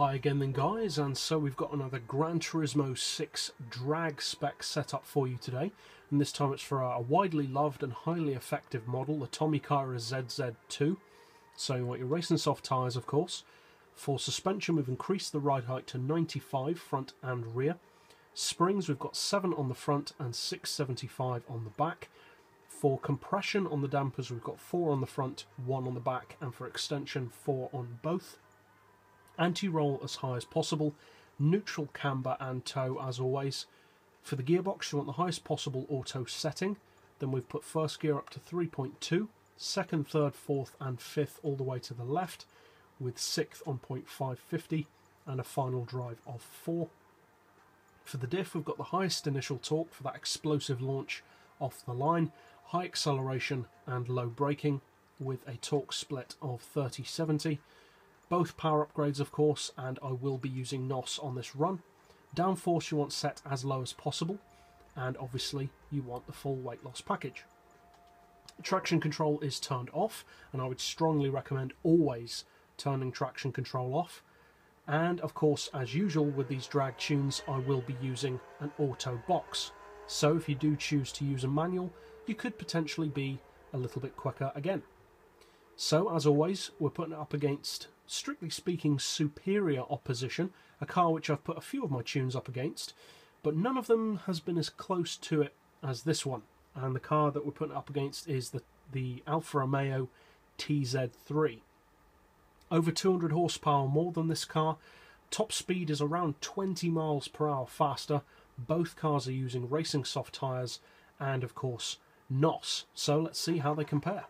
Hi again then guys, and so we've got another Gran Turismo 6 drag spec setup for you today, and this time it's for a widely loved and highly effective model, the TommyKaira ZZ-II. So you want your racing soft tyres of course. For suspension we've increased the ride height to 95 front and rear. Springs we've got 7 on the front and 675 on the back. For compression on the dampers we've got 4 on the front, 1 on the back, and for extension 4 on both. Anti-roll as high as possible, neutral camber and tow as always. For the gearbox you want the highest possible auto setting, then we've put first gear up to 3.2, second, third, fourth and fifth all the way to the left, with sixth on 0.550 and a final drive of 4. For the diff we've got the highest initial torque for that explosive launch off the line, high acceleration and low braking with a torque split of 30-70. Both power upgrades of course, and I will be using NOS on this run. Downforce you want set as low as possible, and obviously you want the full weight loss package. Traction control is turned off, and I would strongly recommend always turning traction control off. And of course, as usual with these drag tunes, I will be using an auto box. So if you do choose to use a manual, you could potentially be a little bit quicker again. So as always, we're putting it up against, strictly speaking, superior opposition, a car which I've put a few of my tunes up against, but none of them has been as close to it as this one. And the car that we're putting it up against is the Alfa Romeo TZ-III. Over 200 horsepower more than this car, top speed is around 20 miles per hour faster, both cars are using racing soft tyres and of course NOS, so let's see how they compare.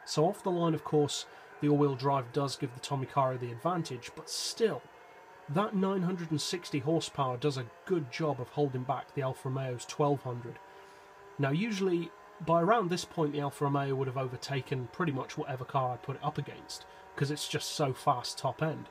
So off the line, of course, the all-wheel drive does give the TommyKaira the advantage, but still, that 960 horsepower does a good job of holding back the Alfa Romeo's 1200. Now usually, by around this point, the Alfa Romeo would have overtaken pretty much whatever car I put it up against, because it's just so fast top end.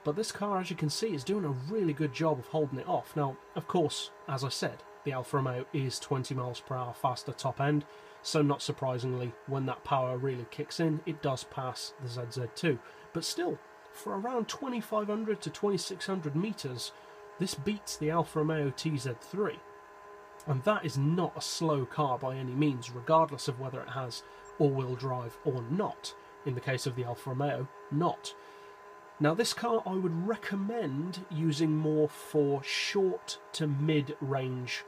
But this car, as you can see, is doing a really good job of holding it off. Now, of course, as I said, the Alfa Romeo is 20 miles per hour faster top end, so not surprisingly, when that power really kicks in, it does pass the ZZ-II. But still, for around 2500 to 2600 metres, this beats the Alfa Romeo TZ-III. And that is not a slow car by any means, regardless of whether it has all-wheel drive or not. In the case of the Alfa Romeo, not. Now this car I would recommend using more for short to mid-range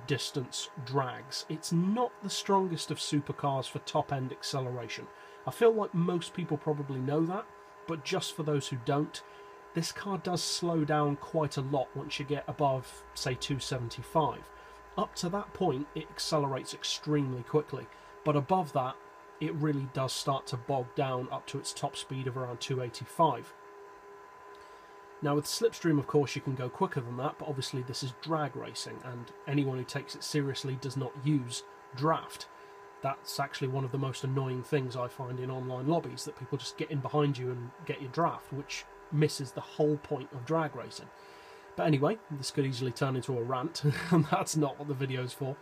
distance drags. It's not the strongest of supercars for top-end acceleration. I feel like most people probably know that, but just for those who don't, this car does slow down quite a lot once you get above, say, 275. Up to that point, it accelerates extremely quickly, but above that, it really does start to bog down up to its top speed of around 285. Now with Slipstream, of course, you can go quicker than that, but obviously this is drag racing, and anyone who takes it seriously does not use draft. That's actually one of the most annoying things I find in online lobbies, that people just get in behind you and get your draft, which misses the whole point of drag racing. But anyway, this could easily turn into a rant, and that's not what the video's for.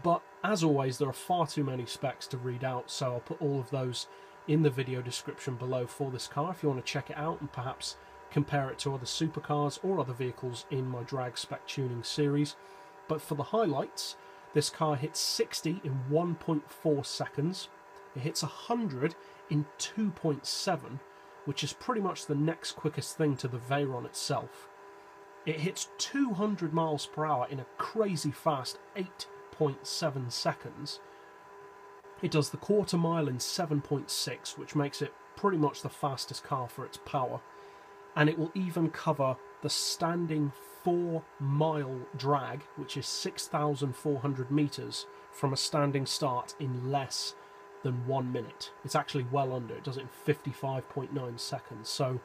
But as always, there are far too many specs to read out, so I'll put all of those in the video description below for this car if you want to check it out and perhaps compare it to other supercars or other vehicles in my drag spec tuning series. But for the highlights, this car hits 60 in 1.4 seconds. It hits 100 in 2.7, which is pretty much the next quickest thing to the Veyron itself. It hits 200 miles per hour in a crazy fast 8.7 seconds. It does the quarter mile in 7.6, which makes it pretty much the fastest car for its power. And it will even cover the standing 4-mile drag, which is 6,400 metres, from a standing start in less than 1 minute. It's actually well under. It does it in 55.9 seconds. So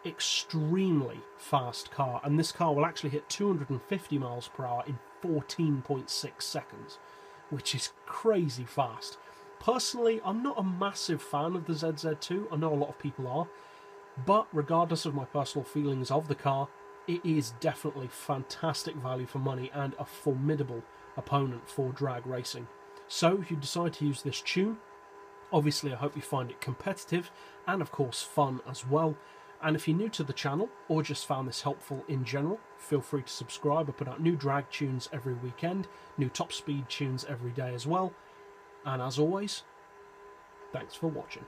extremely fast car, and this car will actually hit 250 miles per hour in 14.6 seconds, which is crazy fast. Personally, I'm not a massive fan of the ZZ-II. I know a lot of people are. But regardless of my personal feelings of the car, it is definitely fantastic value for money and a formidable opponent for drag racing. So if you decide to use this tune, Obviously, I hope you find it competitive and of course fun as well. And if you're new to the channel or just found this helpful in general, feel free to subscribe. I put out new drag tunes every weekend, new top speed tunes every day as well. And as always, thanks for watching.